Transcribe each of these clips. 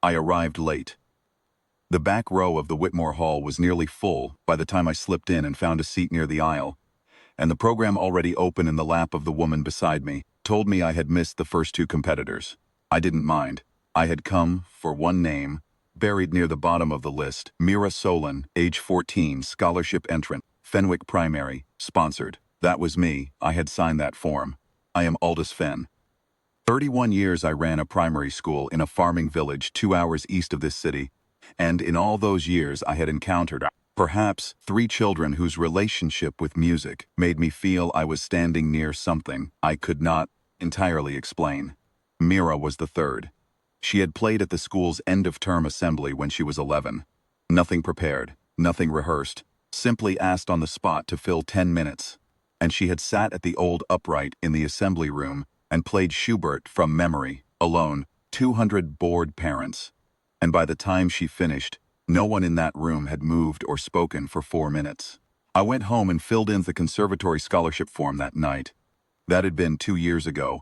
I arrived late. The back row of the Whitmore Hall was nearly full by the time I slipped in and found a seat near the aisle, and the program already open in the lap of the woman beside me told me I had missed the first two competitors. I didn't mind. I had come for one name, buried near the bottom of the list: Mira Solon, age 14, scholarship entrant, Fenwick Primary, sponsored. That was me. I had signed that form. I am Aldous Fenn. 31 years I ran a primary school in a farming village 2 hours east of this city, and in all those years I had encountered perhaps 3 children whose relationship with music made me feel I was standing near something I could not entirely explain. Mira was the third. She had played at the school's end-of-term assembly when she was 11. Nothing prepared, nothing rehearsed, simply asked on the spot to fill 10 minutes. And she had sat at the old upright in the assembly room and played Schubert from memory, alone, 200 bored parents. And by the time she finished, no one in that room had moved or spoken for 4 minutes. I went home and filled in the conservatory scholarship form that night. That had been 2 years ago.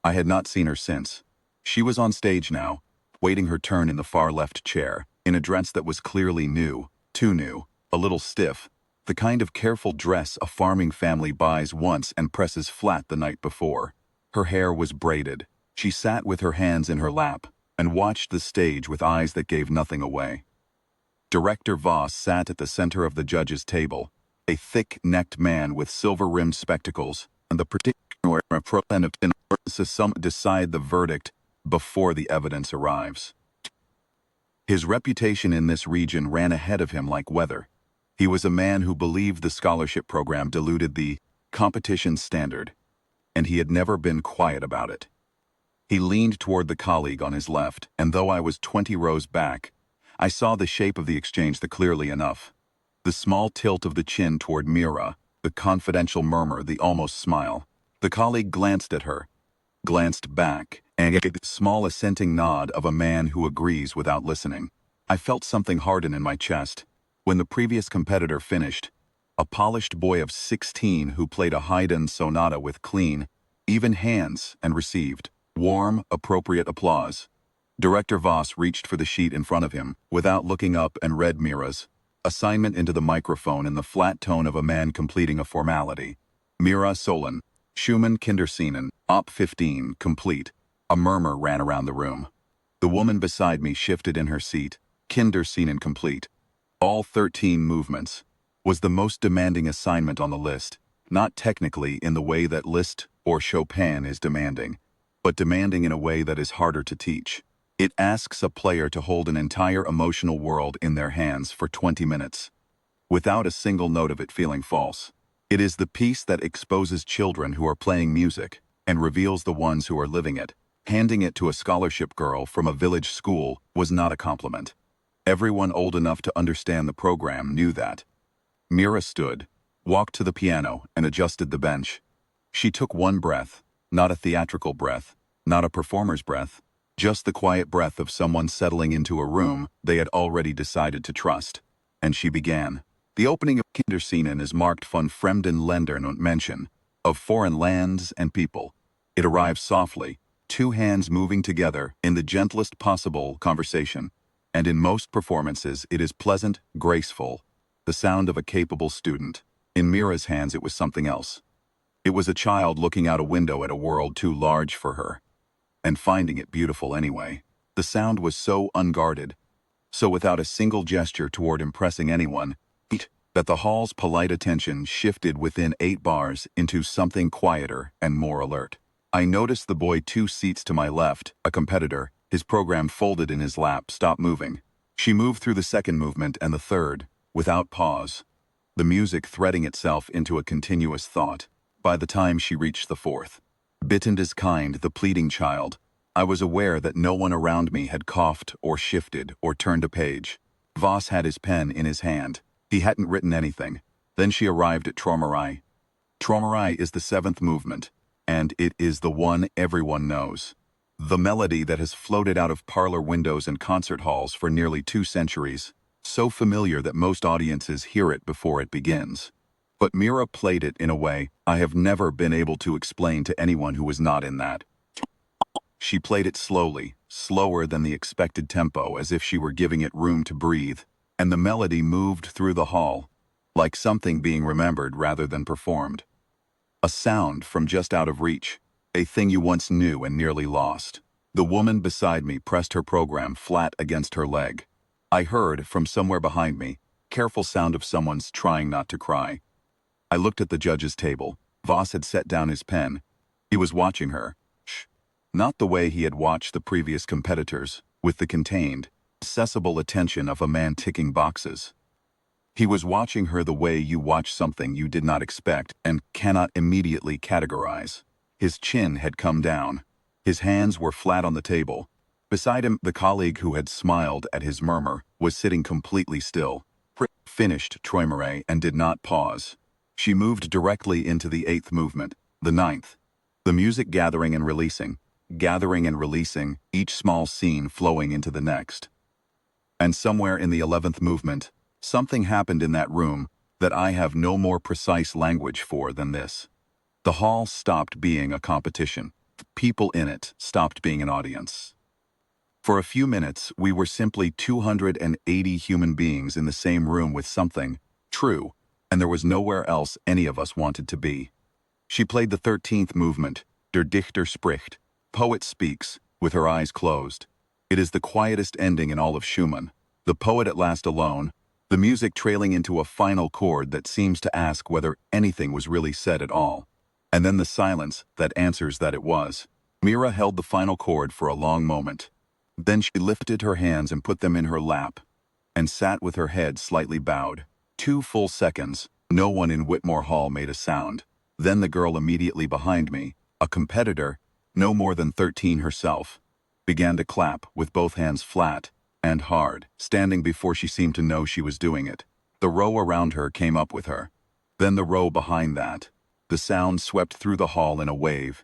I had not seen her since. She was on stage now, waiting her turn in the far left chair, in a dress that was clearly new, too new, a little stiff, the kind of careful dress a farming family buys once and presses flat the night before. Her hair was braided. She sat with her hands in her lap and watched the stage with eyes that gave nothing away. Director Voss sat at the center of the judges' table, a thick-necked man with silver-rimmed spectacles, and the particular process to some decide the verdict before the evidence arrives. His reputation in this region ran ahead of him like weather. He was a man who believed the scholarship program diluted the competition standard, and he had never been quiet about it. He leaned toward the colleague on his left, and though I was 20 rows back, I saw the shape of the exchange clearly enough. The small tilt of the chin toward Mira, the confidential murmur, the almost smile. The colleague glanced at her, glanced back, and gave the small assenting nod of a man who agrees without listening. I felt something harden in my chest. When the previous competitor finished, a polished boy of 16 who played a Haydn sonata with clean, even hands and received warm, appropriate applause. Director Voss reached for the sheet in front of him, without looking up, and read Mira's assignment into the microphone in the flat tone of a man completing a formality. Mira Solon, Schumann Kinderscenen, Op. 15, complete. A murmur ran around the room. The woman beside me shifted in her seat. Kinderscenen complete. All 13 movements. Was the most demanding assignment on the list, not technically in the way that Liszt or Chopin is demanding, but demanding in a way that is harder to teach. It asks a player to hold an entire emotional world in their hands for 20 minutes, without a single note of it feeling false. It is the piece that exposes children who are playing music and reveals the ones who are living it. Handing it to a scholarship girl from a village school was not a compliment. Everyone old enough to understand the program knew that. Mira stood, walked to the piano, and adjusted the bench. She took one breath, not a theatrical breath, not a performer's breath, just the quiet breath of someone settling into a room they had already decided to trust. And she began. The opening of Kinderscenen is marked von fremden Ländern und Menschen, of foreign lands and people. It arrives softly, 2 hands moving together in the gentlest possible conversation, and in most performances it is pleasant, graceful, the sound of a capable student. In Mira's hands it was something else. It was a child looking out a window at a world too large for her, and finding it beautiful anyway. The sound was so unguarded, so without a single gesture toward impressing anyone, that the hall's polite attention shifted within 8 bars into something quieter and more alert. I noticed the boy 2 seats to my left, a competitor, his program folded in his lap, stop moving. She moved through the second movement and the third, without pause, the music threading itself into a continuous thought. By the time she reached the fourth, Bittend is kind, the pleading child, I was aware that no one around me had coughed or shifted or turned a page. Voss had his pen in his hand. He hadn't written anything. Then she arrived at Traumerei. Traumerei is the 7th movement, and it is the one everyone knows. The melody that has floated out of parlor windows and concert halls for nearly 2 centuries, so familiar that most audiences hear it before it begins. But Mira played it in a way I have never been able to explain to anyone who was not in that She played it slowly, slower than the expected tempo, as if she were giving it room to breathe, and the melody moved through the hall, like something being remembered rather than performed. A sound from just out of reach, a thing you once knew and nearly lost. The woman beside me pressed her program flat against her leg. I heard, from somewhere behind me, careful sound of someone's trying not to cry. I looked at the judge's table. Voss had set down his pen. He was watching her. Shh. Not the way he had watched the previous competitors, with the contained, accessible attention of a man ticking boxes. He was watching her the way you watch something you did not expect and cannot immediately categorize. His chin had come down. His hands were flat on the table. Beside him, the colleague who had smiled at his murmur was sitting completely still. Finished Troimeray and did not pause. She moved directly into the 8th movement, the 9th. The music gathering and releasing, each small scene flowing into the next. And somewhere in the 11th movement, something happened in that room that I have no more precise language for than this. The hall stopped being a competition. The people in it stopped being an audience. For a few minutes, we were simply 280 human beings in the same room with something true, and there was nowhere else any of us wanted to be. She played the 13th movement, Der Dichter spricht, Poet Speaks, with her eyes closed. It is the quietest ending in all of Schumann. The poet at last alone, the music trailing into a final chord that seems to ask whether anything was really said at all. And then the silence that answers that it was. Mira held the final chord for a long moment. Then she lifted her hands and put them in her lap, and sat with her head slightly bowed. 2 full seconds, no one in Whitmore Hall made a sound. Then the girl immediately behind me, a competitor, no more than 13 herself, began to clap with both hands flat and hard, standing before she seemed to know she was doing it. The row around her came up with her. Then the row behind that. The sound swept through the hall in a wave,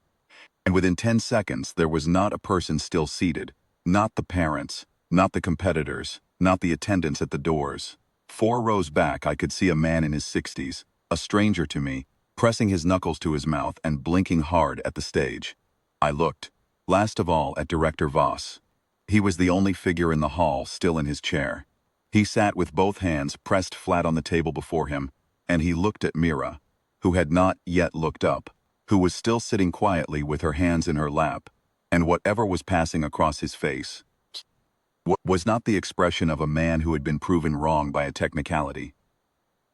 and within 10 seconds there was not a person still seated, not the parents, not the competitors, not the attendants at the doors. 4 rows back I could see a man in his 60s, a stranger to me, pressing his knuckles to his mouth and blinking hard at the stage. I looked, last of all, at Director Voss. He was the only figure in the hall still in his chair. He sat with both hands pressed flat on the table before him, and he looked at Mira, who had not yet looked up, who was still sitting quietly with her hands in her lap, and whatever was passing across his face was not the expression of a man who had been proven wrong by a technicality.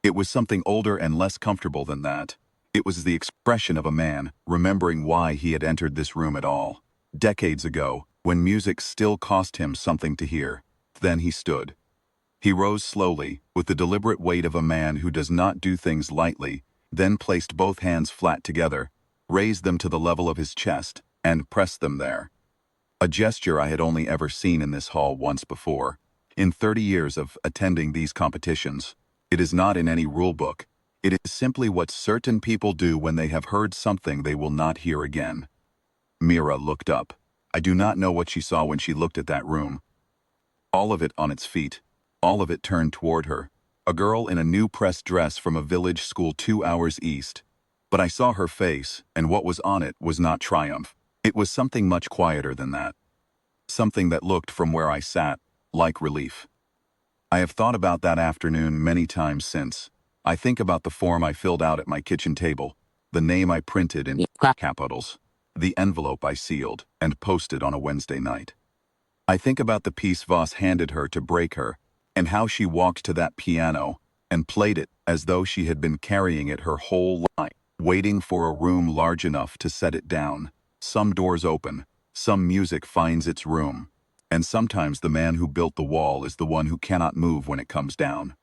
It was something older and less comfortable than that. It was the expression of a man remembering why he had entered this room at all. Decades ago, when music still cost him something to hear. Then he stood. He rose slowly, with the deliberate weight of a man who does not do things lightly, then placed both hands flat together, raised them to the level of his chest, and pressed them there. A gesture I had only ever seen in this hall once before. In 30 years of attending these competitions, it is not in any rule book. It is simply what certain people do when they have heard something they will not hear again. Mira looked up. I do not know what she saw when she looked at that room. All of it on its feet. All of it turned toward her. A girl in a new pressed dress from a village school 2 hours east. But I saw her face, and what was on it was not triumph. It was something much quieter than that. Something that looked from where I sat like relief. I have thought about that afternoon many times since. I think about the form I filled out at my kitchen table, the name I printed in capitals, the envelope I sealed and posted on a Wednesday night. I think about the piece Voss handed her to break her, and how she walked to that piano and played it as though she had been carrying it her whole life, waiting for a room large enough to set it down. Some doors open, some music finds its room, and sometimes the man who built the wall is the one who cannot move when it comes down.